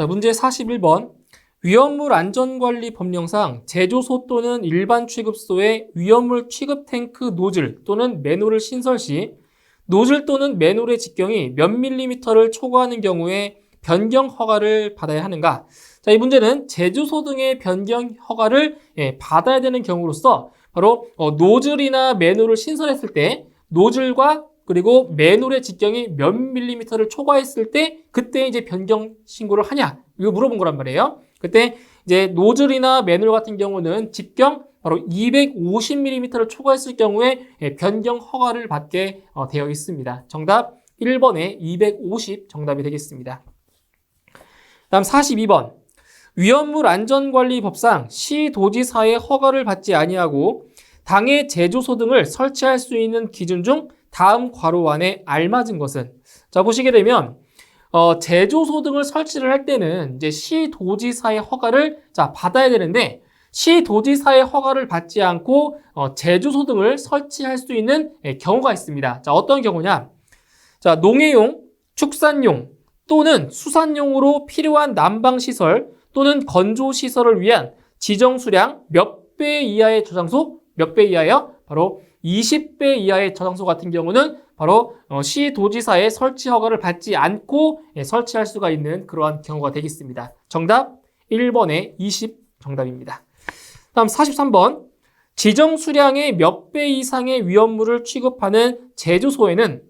자, 문제 41번. 위험물 안전관리 법령상 제조소 또는 일반 취급소에 위험물 취급 탱크 노즐 또는 맨홀을 신설 시 노즐 또는 맨홀의 직경이 몇 밀리미터를 초과하는 경우에 변경 허가를 받아야 하는가? 자, 이 문제는 제조소 등의 변경 허가를 받아야 되는 경우로서 바로 노즐이나 맨홀을 신설했을 때 노즐과 그리고 맨홀의 직경이 몇 밀리미터를 초과했을 때 그때 이제 변경 신고를 하냐? 이거 물어본 거란 말이에요. 그때 이제 노즐이나 맨홀 같은 경우는 직경 바로 250mm를 초과했을 경우에 변경 허가를 받게 되어 있습니다. 정답 1번에 250 정답이 되겠습니다. 다음 42번. 위험물 안전관리법상 시도지사의 허가를 받지 아니하고 당의 제조소 등을 설치할 수 있는 기준 중 다음 괄호 안에 알맞은 것은? 자, 보시게 되면 제조소 등을 설치를 할 때는 이제 시도지사의 허가를 받아야 되는데 시도지사의 허가를 받지 않고 제조소 등을 설치할 수 있는 경우가 있습니다. 자, 어떤 경우냐? 자, 농해용, 축산용 또는 수산용으로 필요한 난방시설 또는 건조시설을 위한 지정 수량 몇 배 이하의 저장소? 몇 배 이하요? 바로 20배 이하의 저장소 같은 경우는 바로 시도지사의 설치 허가를 받지 않고 설치할 수가 있는 그러한 경우가 되겠습니다. 정답 1번에 20 정답입니다. 다음 43번. 지정 수량의 몇 배 이상의 위험물을 취급하는 제조소에는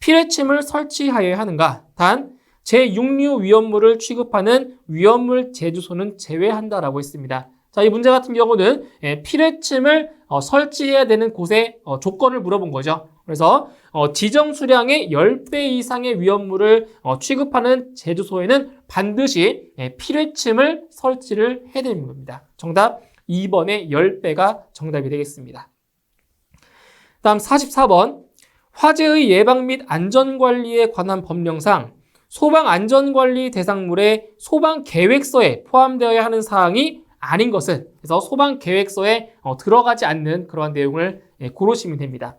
피뢰침을 설치하여야 하는가? 단 제6류 위험물을 취급하는 위험물 제조소는 제외한다라고 했습니다. 자, 이 문제 같은 경우는 피뢰침을 설치해야 되는 곳의 조건을 물어본 거죠. 그래서 지정 수량의 10배 이상의 위험물을 취급하는 제조소에는 반드시 피뢰침을 설치를 해야 되는 겁니다. 정답 2번의 10배가 정답이 되겠습니다. 다음 44번. 화재의 예방 및 안전관리에 관한 법령상 소방안전관리 대상물의 소방계획서에 포함되어야 하는 사항이 아닌 것은, 그래서 소방계획서에 들어가지 않는 그러한 내용을 고르시면 됩니다.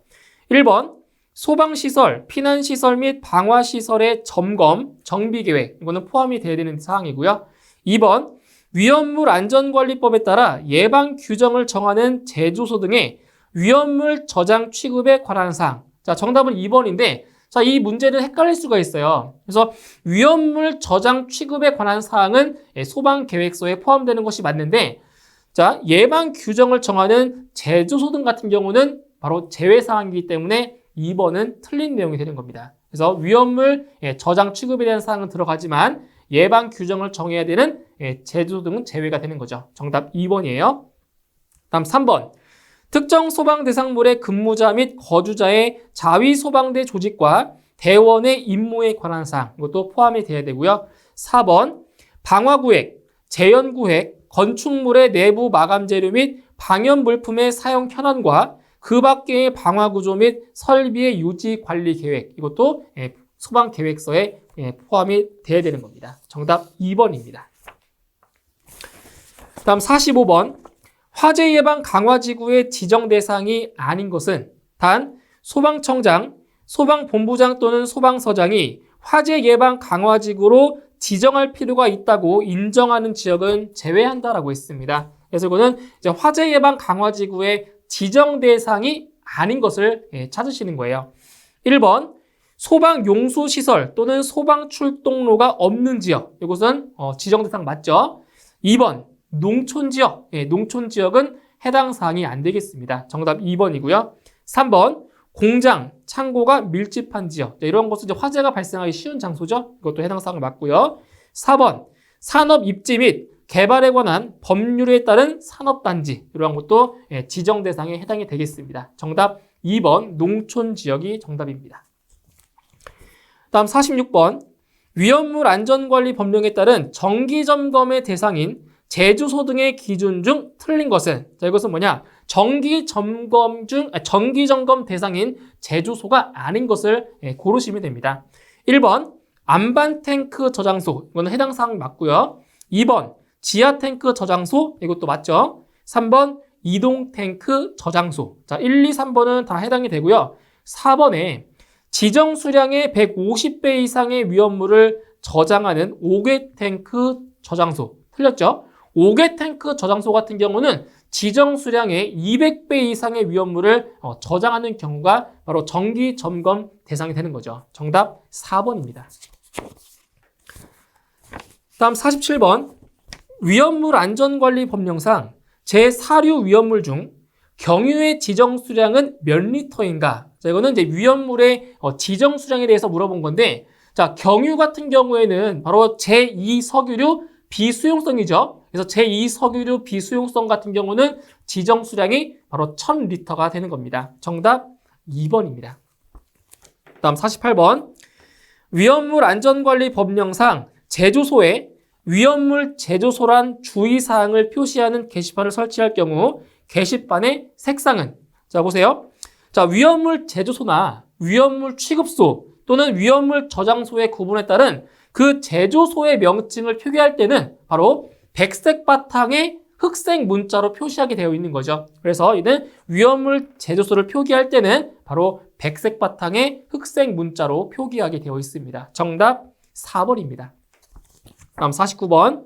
1번, 소방시설, 피난시설 및 방화시설의 점검, 정비계획, 이거는 포함이 되어야 되는 사항이고요. 2번, 위험물 안전관리법에 따라 예방 규정을 정하는 제조소 등의 위험물 저장 취급에 관한 사항. 자, 정답은 2번인데, 자, 이 문제는 헷갈릴 수가 있어요. 그래서 위험물 저장 취급에 관한 사항은 소방계획서에 포함되는 것이 맞는데, 자, 예방 규정을 정하는 제조소 등 같은 경우는 바로 제외사항이기 때문에 2번은 틀린 내용이 되는 겁니다. 그래서 위험물 저장 취급에 대한 사항은 들어가지만 예방 규정을 정해야 되는 제조소 등은 제외가 되는 거죠. 정답 2번이에요. 다음 3번. 특정 소방 대상물의 근무자 및 거주자의 자위소방대 조직과 대원의 임무에 관한 사항, 이것도 포함이 돼야 되고요. 4번, 방화구획, 재현구획, 건축물의 내부 마감 재료 및 방연 물품의 사용 현황과 그 밖의 방화구조 및 설비의 유지 관리 계획, 이것도 소방계획서에 포함이 돼야 되는 겁니다. 정답 2번입니다. 다음 45번. 화재 예방 강화지구의 지정 대상이 아닌 것은 단 소방청장, 소방본부장 또는 소방서장이 화재 예방 강화지구로 지정할 필요가 있다고 인정하는 지역은 제외한다라고 했습니다. 그래서 이거는 이제 화재 예방 강화지구의 지정 대상이 아닌 것을 찾으시는 거예요. 1번, 소방용수시설 또는 소방출동로가 없는 지역, 이것은 지정 대상 맞죠? 2번, 농촌지역, 농촌지역은 해당 사항이 안 되겠습니다. 정답 2번이고요. 3번, 공장, 창고가 밀집한 지역. 이런 것은 이제 화재가 발생하기 쉬운 장소죠. 이것도 해당 사항 맞고요. 4번, 산업 입지 및 개발에 관한 법률에 따른 산업단지. 이러한 것도 지정 대상에 해당이 되겠습니다. 정답 2번, 농촌지역이 정답입니다. 다음 46번, 위험물 안전관리 법령에 따른 정기점검의 대상인 제조소 등의 기준 중 틀린 것은? 자, 이것은 뭐냐? 정기점검 대상인 제조소가 아닌 것을 고르시면 됩니다. 1번, 안반탱크 저장소. 이거는 해당 사항 맞고요. 2번, 지하탱크 저장소. 이것도 맞죠? 3번, 이동탱크 저장소. 자, 1, 2, 3번은 다 해당이 되고요. 4번에 지정 수량의 150배 이상의 위험물을 저장하는 5개 탱크 저장소. 틀렸죠? 5개 탱크 저장소 같은 경우는 지정 수량의 200배 이상의 위험물을 저장하는 경우가 바로 정기 점검 대상이 되는 거죠. 정답 4번입니다. 다음 47번. 위험물 안전관리 법령상 제4류 위험물 중 경유의 지정 수량은 몇 리터인가? 자, 이거는 이제 위험물의 지정 수량에 대해서 물어본 건데, 자, 경유 같은 경우에는 바로 제2석유류 비수용성이죠. 그래서 제2석유류 비수용성 같은 경우는 지정 수량이 바로 1000리터가 되는 겁니다. 정답 2번입니다. 다음 48번. 위험물 안전관리 법령상 제조소에 위험물 제조소란 주의사항을 표시하는 게시판을 설치할 경우 게시판의 색상은? 자, 보세요. 자, 위험물 제조소나 위험물 취급소 또는 위험물 저장소의 구분에 따른 그 제조소의 명칭을 표기할 때는 바로 백색 바탕에 흑색 문자로 표시하게 되어 있는 거죠. 그래서 이는 위험물 제조소를 표기할 때는 바로 백색 바탕에 흑색 문자로 표기하게 되어 있습니다. 정답 4번입니다. 다음 49번.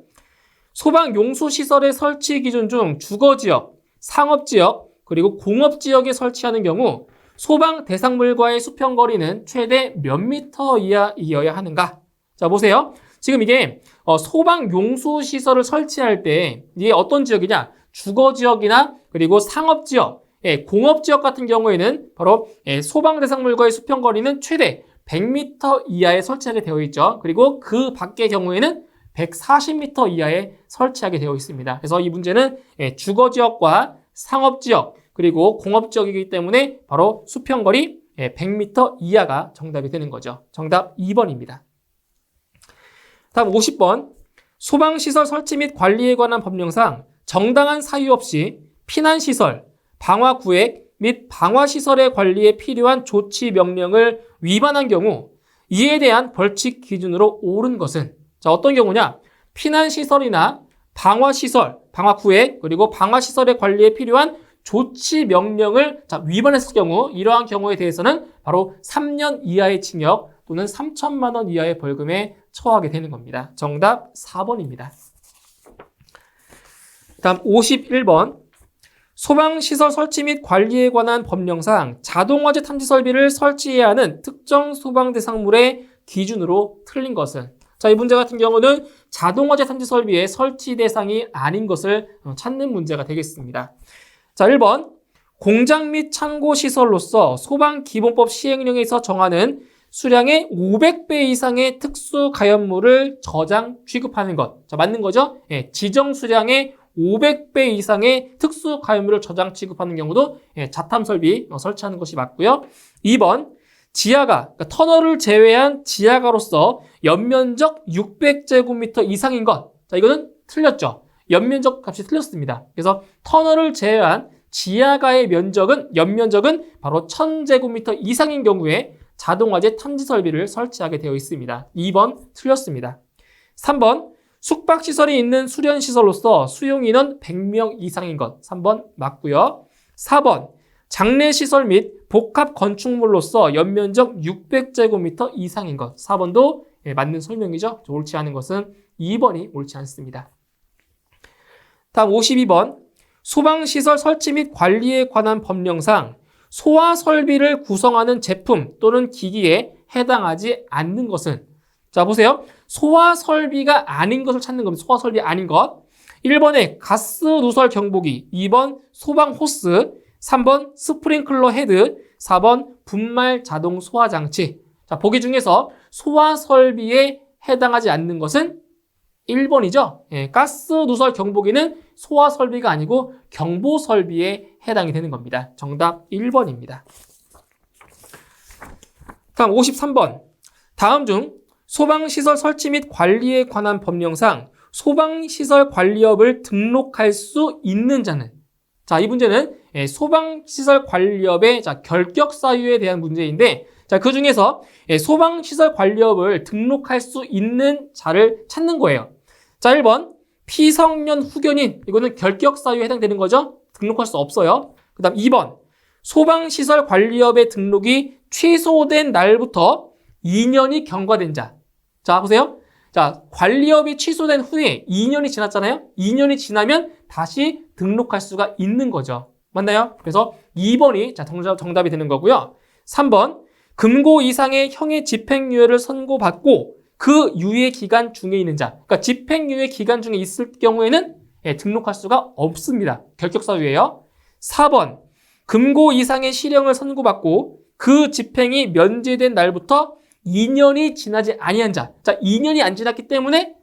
소방용수시설의 설치 기준 중 주거지역, 상업지역, 그리고 공업지역에 설치하는 경우 소방 대상물과의 수평거리는 최대 몇 미터 이하이어야 하는가? 자, 보세요. 지금 이게 소방용수시설을 설치할 때 이게 어떤 지역이냐? 주거지역이나 그리고 상업지역, 공업지역 같은 경우에는 바로 소방 대상물과의 수평거리는 최대 100m 이하에 설치하게 되어 있죠. 그리고 그 밖의 경우에는 140m 이하에 설치하게 되어 있습니다. 그래서 이 문제는 주거지역과 상업지역 그리고 공업지역이기 때문에 바로 수평거리 100m 이하가 정답이 되는 거죠. 정답 2번입니다. 다음 50번. 소방시설 설치 및 관리에 관한 법령상 정당한 사유 없이 피난시설, 방화구획 및 방화시설의 관리에 필요한 조치 명령을 위반한 경우 이에 대한 벌칙 기준으로 옳은 것은? 자, 어떤 경우냐? 피난시설이나 방화시설, 방화구획 그리고 방화시설의 관리에 필요한 조치 명령을 위반했을 경우 이러한 경우에 대해서는 바로 3년 이하의 징역 또는 3천만 원 이하의 벌금에 처하게 되는 겁니다. 정답 4번입니다. 다음 51번. 소방시설 설치 및 관리에 관한 법령상 자동화재 탐지 설비를 설치해야 하는 특정 소방 대상물의 기준으로 틀린 것은? 자, 이 문제 같은 경우는 자동화재 탐지 설비의 설치 대상이 아닌 것을 찾는 문제가 되겠습니다. 자, 1번. 공장 및 창고 시설로서 소방기본법 시행령에서 정하는 수량의 500배 이상의 특수 가연물을 저장, 취급하는 것. 자, 맞는 거죠? 지정 수량의 500배 이상의 특수 가연물을 저장, 취급하는 경우도 자탐 설비 설치하는 것이 맞고요. 2번. 지하가, 그러니까 터널을 제외한 지하가로서 연면적 600제곱미터 이상인 것. 자, 이거는 틀렸죠. 연면적 값이 틀렸습니다. 그래서 터널을 제외한 지하가의 연면적은 바로 1000제곱미터 이상인 경우에 자동화재 탐지 설비를 설치하게 되어 있습니다. 2번 틀렸습니다. 3번. 숙박시설이 있는 수련시설로서 수용인원 100명 이상인 것. 3번 맞고요. 4번. 장례시설 및 복합건축물로서 연면적 600제곱미터 이상인 것. 4번도 맞는 설명이죠. 옳지 않은 것은 2번이 옳지 않습니다. 다음 52번. 소방시설 설치 및 관리에 관한 법령상 소화설비를 구성하는 제품 또는 기기에 해당하지 않는 것은? 자, 보세요. 소화설비가 아닌 것을 찾는 겁니다. 소화설비 아닌 것. 1번에 가스 누설 경보기, 2번 소방 호스, 3번 스프링클러 헤드, 4번 분말 자동 소화 장치. 자, 보기 중에서 소화 설비에 해당하지 않는 것은 1번이죠. 가스 누설 경보기는 소화 설비가 아니고 경보 설비에 해당이 되는 겁니다. 정답 1번입니다. 다음 53번. 다음 중 소방시설 설치 및 관리에 관한 법령상 소방시설 관리업을 등록할 수 있는 자는? 자, 이 문제는 소방시설 관리업의 결격 사유에 대한 문제인데, 자, 그 중에서 소방시설 관리업을 등록할 수 있는 자를 찾는 거예요. 자, 1번 피성년 후견인, 이거는 결격 사유에 해당되는 거죠. 등록할 수 없어요. 그 다음 2번 소방시설 관리업의 등록이 취소된 날부터 2년이 경과된 자. 자, 보세요. 자, 관리업이 취소된 후에 2년이 지났잖아요. 2년이 지나면 다시 등록할 수가 있는 거죠. 맞나요? 그래서 2번이 자, 정답이 되는 거고요. 3번, 금고 이상의 형의 집행유예를 선고받고 그 유예 기간 중에 있는 자. 그러니까 집행유예 기간 중에 있을 경우에는 등록할 수가 없습니다. 결격사유예요. 4번, 금고 이상의 실형을 선고받고 그 집행이 면제된 날부터 2년이 지나지 아니한 자. 자, 2년이 안 지났기 때문에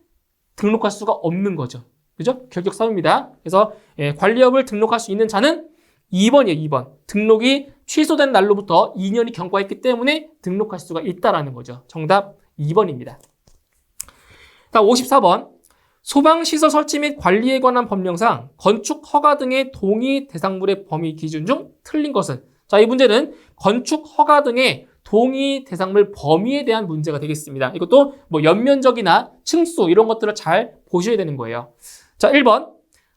등록할 수가 없는 거죠. 그죠? 결격사유입니다. 그래서 관리업을 등록할 수 있는 자는 2번이에요, 2번. 등록이 취소된 날로부터 2년이 경과했기 때문에 등록할 수가 있다라는 거죠. 정답 2번입니다. 다음 54번. 소방시설 설치 및 관리에 관한 법령상 건축 허가 등의 동의 대상물의 범위 기준 중 틀린 것은? 자, 이 문제는 건축 허가 등의 동의 대상물 범위에 대한 문제가 되겠습니다. 이것도 뭐 연면적이나 층수 이런 것들을 잘 보셔야 되는 거예요. 자, 1번.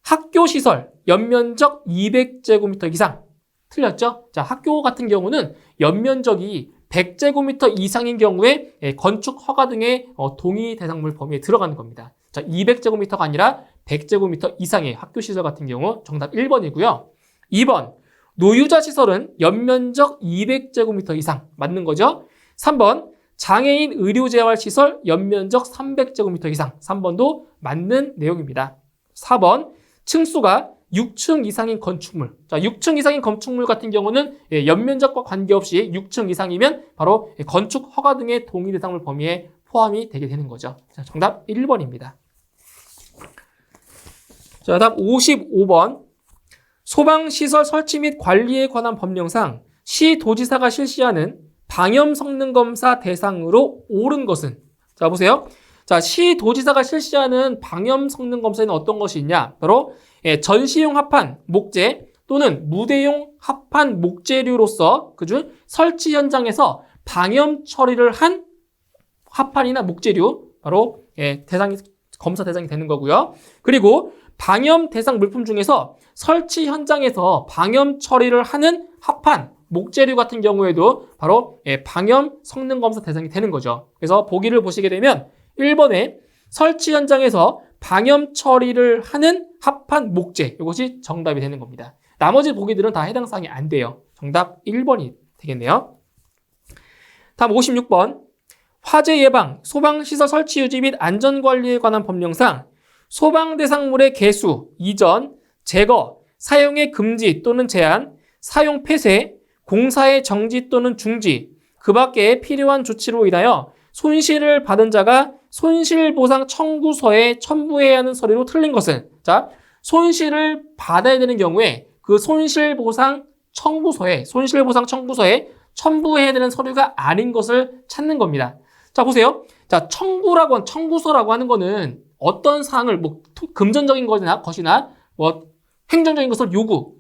학교시설 연면적 200제곱미터 이상. 틀렸죠? 자, 학교 같은 경우는 연면적이 100제곱미터 이상인 경우에 건축 허가 등의 동의 대상물 범위에 들어가는 겁니다. 자, 200제곱미터가 아니라 100제곱미터 이상의 학교시설 같은 경우 정답 1번이고요. 2번, 노유자 시설은 연면적 200제곱미터 이상 맞는 거죠. 3번, 장애인 의료재활시설 연면적 300제곱미터 이상 3번도 맞는 내용입니다. 4번, 층수가 6층 이상인 건축물. 자, 6층 이상인 건축물 같은 경우는 연면적과 관계없이 6층 이상이면 바로 건축 허가 등의 동의 대상물 범위에 포함이 되게 되는 거죠. 자, 정답 1번입니다. 자, 다음 55번. 소방시설 설치 및 관리에 관한 법령상 시도지사가 실시하는 방염 성능 검사 대상으로 옳은 것은? 자, 보세요. 자, 시도지사가 실시하는 방염 성능 검사에는 어떤 것이 있냐? 바로 전시용 합판, 목재 또는 무대용 합판 목재류로서 그중 설치 현장에서 방염 처리를 한 합판이나 목재류 바로 검사 대상이 되는 거고요. 그리고 방염 대상 물품 중에서 설치 현장에서 방염 처리를 하는 합판, 목재류 같은 경우에도 바로 방염 성능 검사 대상이 되는 거죠. 그래서 보기를 보시게 되면 1번에 설치 현장에서 방염 처리를 하는 합판 목재, 이것이 정답이 되는 겁니다. 나머지 보기들은 다 해당 사항이 안 돼요. 정답 1번이 되겠네요. 다음 56번. 화재 예방, 소방시설 설치 유지 및 안전관리에 관한 법령상 소방 대상물의 개수, 이전, 제거, 사용의 금지 또는 제한, 사용 폐쇄, 공사의 정지 또는 중지, 그 밖에 필요한 조치로 인하여 손실을 받은 자가 손실보상 청구서에 첨부해야 하는 서류로 틀린 것은? 자, 손실을 받아야 되는 경우에 그 손실보상 청구서에 첨부해야 되는 서류가 아닌 것을 찾는 겁니다. 자, 보세요. 자, 청구서라고 하는 거는 어떤 사항을 금전적인 것이나 행정적인 것을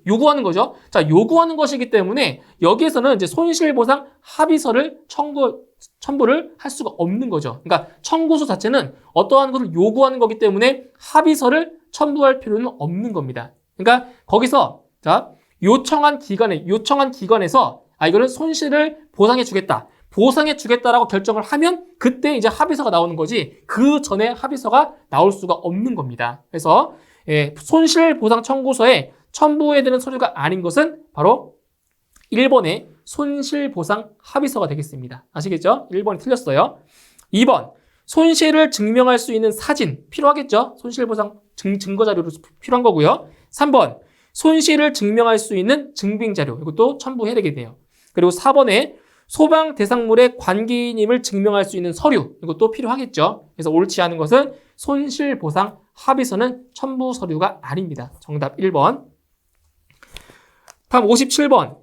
요구하는 거죠. 자, 요구하는 것이기 때문에 여기에서는 이제 손실보상 합의서를 첨부를 할 수가 없는 거죠. 그러니까 청구서 자체는 어떠한 것을 요구하는 거기 때문에 합의서를 첨부할 필요는 없는 겁니다. 그러니까 거기서 자, 요청한 기관에서 이거는 손실을 보상해 주겠다라고 결정을 하면 그때 이제 합의서가 나오는 거지 그 전에 합의서가 나올 수가 없는 겁니다. 그래서 손실보상 청구서에 첨부해야 되는 서류가 아닌 것은 바로 1번의 손실보상 합의서가 되겠습니다. 아시겠죠? 1번이 틀렸어요. 2번, 손실을 증명할 수 있는 사진 필요하겠죠? 손실보상 증거자료로 필요한 거고요. 3번, 손실을 증명할 수 있는 증빙자료 이것도 첨부해야 되겠네요. 그리고 4번에 소방 대상물의 관계인임을 증명할 수 있는 서류 이것도 필요하겠죠. 그래서 옳지 않은 것은 손실보상 합의서는 첨부 서류가 아닙니다. 정답 1번. 다음 57번.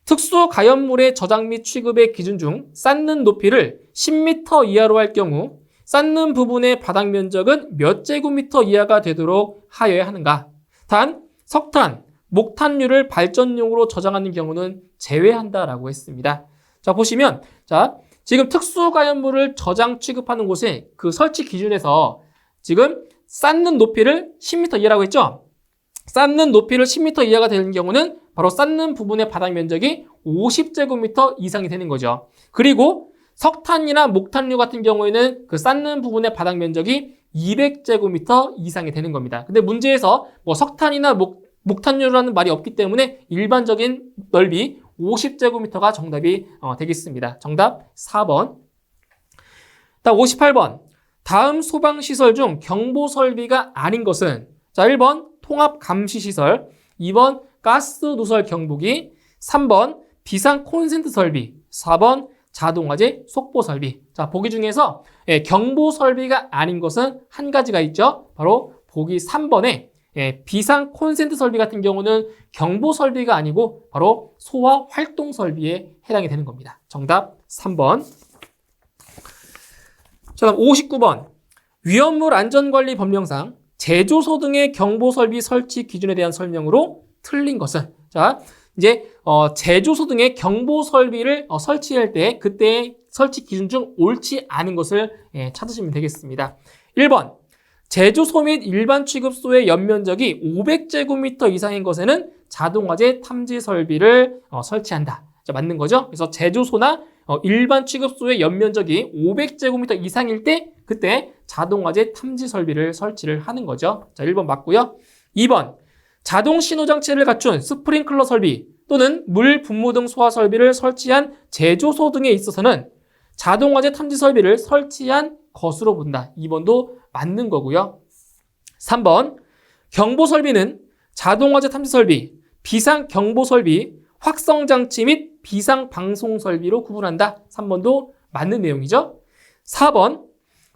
특수가염물의 저장 및 취급의 기준 중 쌓는 높이를 10m 이하로 할 경우 쌓는 부분의 바닥 면적은 몇 제곱미터 이하가 되도록 하여야 하는가? 단, 석탄, 목탄류를 발전용으로 저장하는 경우는 제외한다라고 했습니다. 자, 보시면, 자, 지금 특수가염물을 저장 취급하는 곳에 그 설치 기준에서 지금 쌓는 높이를 10m 이하라고 했죠? 쌓는 높이를 10m 이하가 되는 경우는 바로 쌓는 부분의 바닥 면적이 50제곱미터 이상이 되는 거죠. 그리고 석탄이나 목탄류 같은 경우에는 그 쌓는 부분의 바닥 면적이 200제곱미터 이상이 되는 겁니다. 근데 문제에서 뭐 석탄이나 목탄류라는 말이 없기 때문에 일반적인 넓이 50제곱미터가 정답이 되겠습니다. 정답 4번. 다음 58번. 다음 소방시설 중 경보설비가 아닌 것은 자 1번 통합감시시설, 2번 가스누설 경보기, 3번 비상 콘센트 설비, 4번 자동화재 속보 설비. 자, 보기 중에서 경보 설비가 아닌 것은 한 가지가 있죠. 바로 보기 3번에 비상 콘센트 설비 같은 경우는 경보 설비가 아니고 바로 소화 활동 설비에 해당이 되는 겁니다. 정답 3번. 자, 다음 59번. 위험물 안전관리 법령상 제조소 등의 경보 설비 설치 기준에 대한 설명으로 틀린 것은 자, 이제 제조소 등의 경보 설비를 설치할 때 그때의 설치 기준 중 옳지 않은 것을 찾으시면 되겠습니다. 1번. 제조소 및 일반 취급소의 연면적이 500제곱미터 이상인 것에는 자동화재 탐지 설비를 설치한다. 자, 맞는 거죠? 그래서 제조소나 일반 취급소의 연면적이 500제곱미터 이상일 때 그때 자동화재 탐지 설비를 설치를 하는 거죠. 자, 1번 맞고요. 2번. 자동 신호장치를 갖춘 스프링클러 설비 또는 물 분무 등 소화 설비를 설치한 제조소 등에 있어서는 자동화재 탐지 설비를 설치한 것으로 본다. 2번도 맞는 거고요. 3번. 경보 설비는 자동화재 탐지 설비, 비상 경보 설비, 확성장치 및 비상 방송 설비로 구분한다. 3번도 맞는 내용이죠. 4번.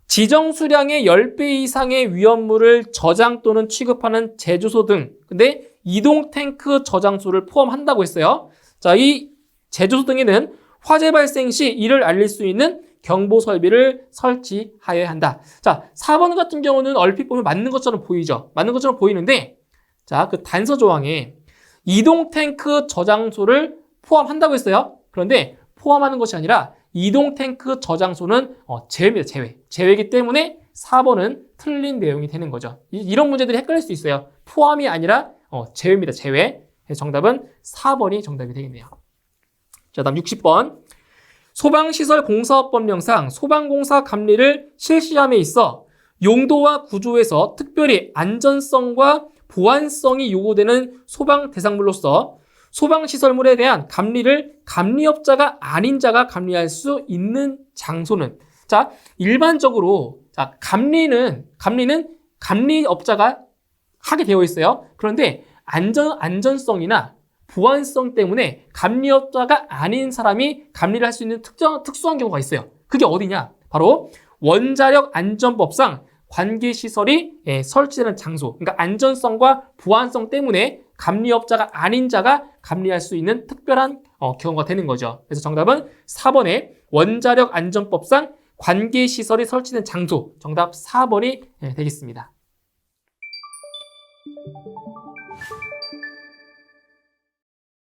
지정 수량의 10배 이상의 위험물을 저장 또는 취급하는 제조소 등 근데 이동 탱크 저장소를 포함한다고 했어요. 자, 이 제조소 등에는 화재 발생 시 이를 알릴 수 있는 경보 설비를 설치하여야 한다. 자, 4번 같은 경우는 얼핏 보면 맞는 것처럼 보이죠. 맞는 것처럼 보이는데 자, 그 단서 조항에 이동 탱크 저장소를 포함한다고 했어요. 그런데 포함하는 것이 아니라 이동 탱크 저장소는 제외입니다. 제외이기 때문에 4번은 틀린 내용이 되는 거죠. 이런 문제들이 헷갈릴 수 있어요. 포함이 아니라 제외입니다. 제외. 정답은 4번이 정답이 되겠네요. 자, 다음 60번. 소방시설 공사업법령상 소방공사 감리를 실시함에 있어 용도와 구조에서 특별히 안전성과 보안성이 요구되는 소방 대상물로서 소방시설물에 대한 감리를 감리업자가 아닌 자가 감리할 수 있는 장소는 자, 일반적으로 자, 감리는 감리업자가 하게 되어 있어요. 그런데 안전성이나 보안성 때문에 감리업자가 아닌 사람이 감리를 할 수 있는 특수한 경우가 있어요. 그게 어디냐? 바로 원자력 안전법상 관계시설이 설치되는 장소. 그러니까 안전성과 보안성 때문에 감리업자가 아닌 자가 감리할 수 있는 특별한 경우가 되는 거죠. 그래서 정답은 4번에 원자력 안전법상 관계시설이 설치된 장소. 정답 4번이 되겠습니다.